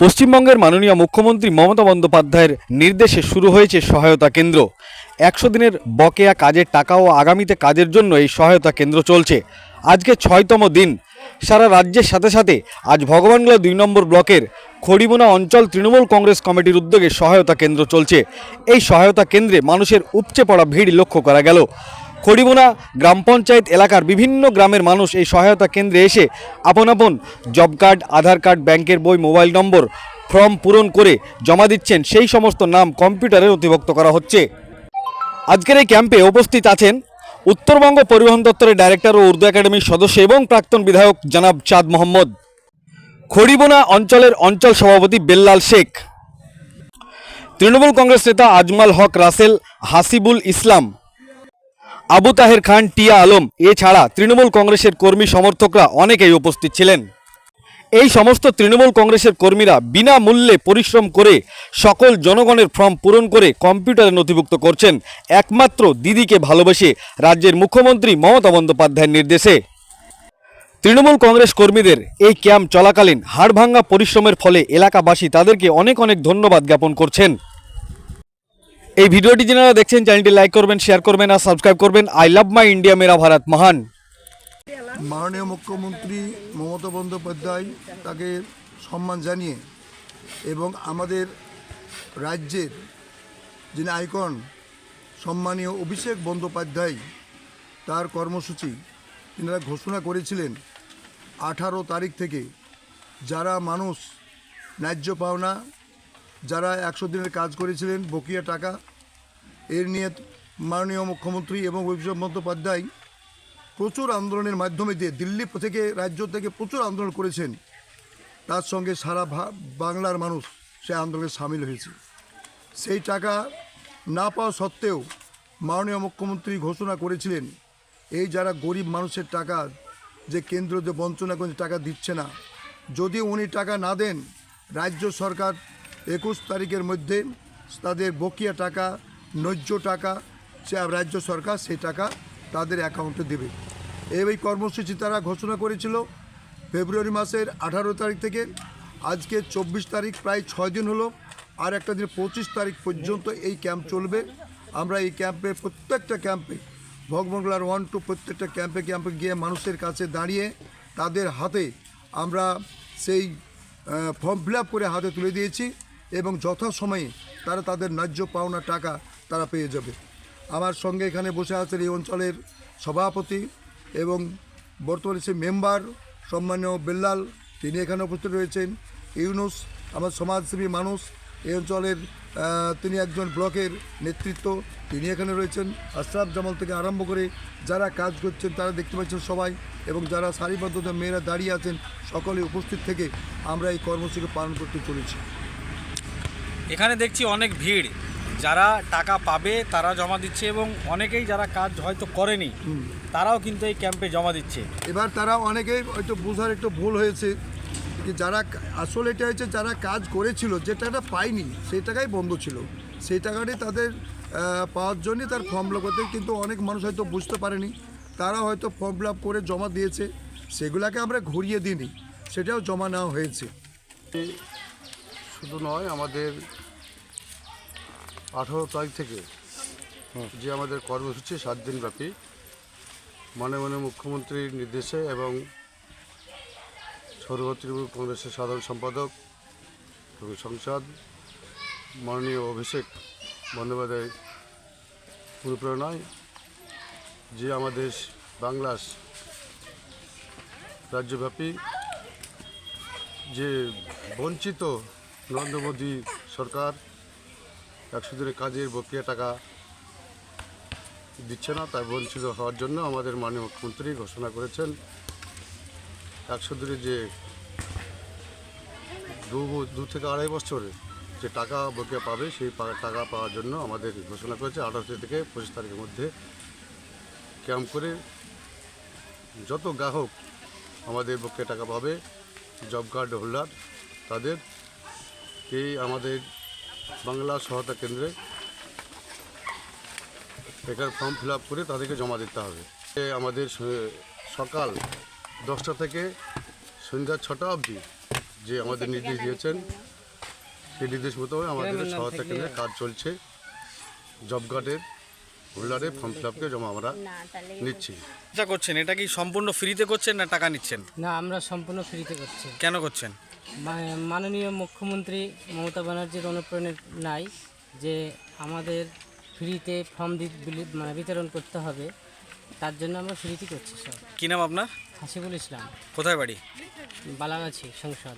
পশ্চিমবঙ্গের মাননীয় মুখ্যমন্ত্রী মমতা বন্দ্যোপাধ্যায়ের নির্দেশে শুরু হয়েছে সহায়তা কেন্দ্র। ১০০ দিনের বকেয়া কাজের টাকা ও আগামীতে কাজের জন্য এই সহায়তা কেন্দ্র চলছে। আজকে ৬তম দিন। সারা রাজ্যের সাথে সাথে আজ ভগবানগোলা ২ নম্বর ব্লকের খড়িবোনা অঞ্চল তৃণমূল কংগ্রেস কমিটির উদ্যোগে সহায়তা কেন্দ্র চলছে। এই সহায়তা কেন্দ্রে মানুষের উপচে পড়া ভিড় লক্ষ্য করা গেল। খড়িবোনা গ্রাম পঞ্চায়েত এলাকার বিভিন্ন গ্রামের মানুষ এই সহায়তা কেন্দ্রে এসে আপন আপন জব কার্ড, আধার কার্ড, ব্যাংকের বই, মোবাইল নম্বর, ফর্ম পূরণ করে জমা দিচ্ছেন। সেই সমস্ত নাম কম্পিউটারে নথিভুক্ত করা হচ্ছে। আজকের এই ক্যাম্পে উপস্থিত আছেন উত্তরবঙ্গ পরিবহন দপ্তরের ডাইরেক্টর ও উর্দু একাডেমির সদস্য এবং প্রাক্তন বিধায়ক জনাব চাঁদ মোহাম্মদ, খড়িবোনা অঞ্চলের অঞ্চল সভাপতি বেল্লাল শেখ, তৃণমূল কংগ্রেস নেতা আজমাল হক রাসেল, হাসিবুল ইসলাম, আবু তাহের খান, টিয়া আলম, এছাড়া তৃণমূল কংগ্রেসের কর্মী সমর্থকরা অনেকেই উপস্থিত ছিলেন। এই সমস্ত তৃণমূল কংগ্রেসের কর্মীরা বিনামূল্যে পরিশ্রম করে সকল জনগণের ফর্ম পূরণ করে কম্পিউটারে নথিভুক্ত করছেন একমাত্র দিদিকে ভালোবেসে রাজ্যের মুখ্যমন্ত্রী মমতা বন্দ্যোপাধ্যায়ের নির্দেশে। তৃণমূল কংগ্রেস কর্মীদের এই ক্যাম্প চলাকালীন হাড়ভাঙ্গা পরিশ্রমের ফলে এলাকাবাসী তাদেরকে অনেক অনেক ধন্যবাদ জ্ঞাপন করছেন। এই ভিডিওটি যারা দেখছেন চ্যানেলটি লাইক করবেন, শেয়ার করবেন আর সাবস্ক্রাইব করবেন। আই লাভ মাই ইন্ডিয়া, মেরা ভারত মহান। মাননীয় মুখ্যমন্ত্রী মমতা বন্দ্যোপাধ্যায় তাকে সম্মান জানিয়ে এবং আমাদের রাজ্যের যিনি আইকন সম্মানীয় অভিষেক বন্দ্যোপাধ্যায় তার কর্মসূচি তিনারা ঘোষণা করেছিলেন 18 তারিখ থেকে যারা মানুষ ন্যায্য পাওনা, যারা 100 দিনের কাজ করেছিলেন বকেয়া টাকা, এর নিয়ে মাননীয় মুখ্যমন্ত্রী এবং অভিষেক বন্দ্যোপাধ্যায় প্রচুর আন্দোলনের মাধ্যমে দিয়ে দিল্লি থেকে রাজ্য থেকে প্রচুর আন্দোলন করেছেন। তার সঙ্গে সারা বাংলার মানুষ সে আন্দোলনে সামিল হয়েছে। সেই টাকা না পাওয়া সত্ত্বেও মাননীয় মুখ্যমন্ত্রী ঘোষণা করেছিলেন এই যারা গরিব মানুষের টাকা যে কেন্দ্র যে বঞ্চনা করে টাকা দিচ্ছে না, যদি উনি টাকা না দেন রাজ্য সরকার 21 তারিখের মধ্যে তাদের বকেয়া টাকা, ন্যায্য টাকা সে রাজ্য সরকার সেই টাকা তাদের অ্যাকাউন্টে দেবে। এই কর্মসূচি তারা ঘোষণা করেছিল ফেব্রুয়ারি মাসের 18 তারিখ থেকে আজকে 24 তারিখ, প্রায় 6 দিন হলো। আর একটা দিন 25 তারিখ পর্যন্ত এই ক্যাম্প চলবে। আমরা এই ক্যাম্পে প্রত্যেকটা ক্যাম্পে ভগবানগোলার 1 টু প্রত্যেকটা ক্যাম্পে গিয়ে মানুষের কাছে দাঁড়িয়ে তাদের হাতে আমরা সেই ফর্ম ফিল আপ করে হাতে তুলে দিয়েছি এবং যথাসময়ে তারা তাদের ন্যায্য পাওনা টাকা তারা পেয়ে যাবে। আমার সঙ্গে এখানে বসে আছেন এই অঞ্চলের সভাপতি এবং বর্তমানে সে মেম্বার সম্মানীয় বেল্লাল, তিনি এখানে উপস্থিত রয়েছেন। ইউনুস আমার সমাজসেবী মানুষ, এই অঞ্চলের তিনি একজন ব্লকের নেতৃত্ব, তিনি এখানে রয়েছেন। আশরাফ জামাল থেকে আরম্ভ করে যারা কাজ করছেন তারা দেখতে পাচ্ছেন সবাই, এবং যারা সারিবদ্ধতা মেয়েরা দাঁড়িয়ে আছেন সকলে উপস্থিত থেকে আমরা এই কর্মসূচি পালন করতে চলেছি। এখানে দেখছি অনেক ভিড়, যারা টাকা পাবে তারা জমা দিচ্ছে এবং অনেকেই যারা কাজ হয়তো করেনি তারাও কিন্তু এই ক্যাম্পে জমা দিচ্ছে। এবার তারা অনেকেই হয়তো বোঝার একটু ভুল হয়েছে যে যারা আসলে এটা হচ্ছে যারা কাজ করেছিল যে টাকাটা পায়নি সেই টাকাই বন্ধ ছিল, সেই টাকাটি তাদের পাওয়ার জন্যই তার ফর্ম ফিল আপ করতে, কিন্তু অনেক মানুষ হয়তো বুঝতে পারেনি, তারা হয়তো ফর্ম ফিল আপ করে জমা দিয়েছে, সেগুলোকে আমরা ঘুরিয়ে দিইনি, সেটাও জমা নেওয়া হয়েছে। শুধু নয়, আমাদের 18 তারিখ থেকে যে আমাদের কর্মসূচি 7 দিনব্যাপী মাননীয় মুখ্যমন্ত্রীর নির্দেশে এবং সর্ব তৃণমূল কংগ্রেসের সাধারণ সম্পাদক এবং সংসদ মাননীয় অভিষেক বন্দ্যোপাধ্যায় অনুপ্রেরণায় যে আমাদের বাংলার রাজ্যব্যাপী যে বঞ্চিত নরেন্দ্র মোদী সরকার 100 দিনের কাজের বকেয়া টাকা দিচ্ছে না, তাই বঞ্চিত হওয়ার জন্য আমাদের মাননীয় মুখ্যমন্ত্রী ঘোষণা করেছেন 100 দিনের যে 2 থেকে 2.5 বছরে যে টাকা বকেয়া পাবে সেই টাকা পাওয়ার জন্য আমাদের ঘোষণা করেছে 18 থেকে 25 তারিখের মধ্যে ক্যাম্প করে যত গ্রাহক আমাদের বকেয়া টাকা পাবে জব কার্ড হোল্ডার তাদেরকেই আমাদের বাংলা সহায়তা কেন্দ্রে বেকার ফর্ম ফিল আপ করে তাদেরকে জমা দিতে হবে। আমাদের সকাল 10টা থেকে সন্ধ্যা 6টা অবধি যে আমাদের নির্দেশ দিয়েছেন সেই নির্দেশ মতো আমাদের সহায়তা কেন্দ্রে কাজ চলছে। জব কার্ডের হোল্ডারে ফর্ম ফিল আপকে জমা আমরা নিচ্ছি। যা করছেন এটা কি সম্পূর্ণ ফ্রিতে করছেন না টাকা নিচ্ছেন? না, আমরা সম্পূর্ণ ফ্রিতে করছি। কেন করছেন? মাননীয় মুখ্যমন্ত্রী মমতা ব্যানার্জির অনুপ্রেরণায় নাই যে আমাদের ফ্রিতে ফর্ম বিতরণ করতে হবে, তার জন্য আমরা ফ্রিতে করছি সব। কি নাম আপনার? হাসিবুল ইসলাম, কোথায় বাড়ি? বালাগাছি সংসদ।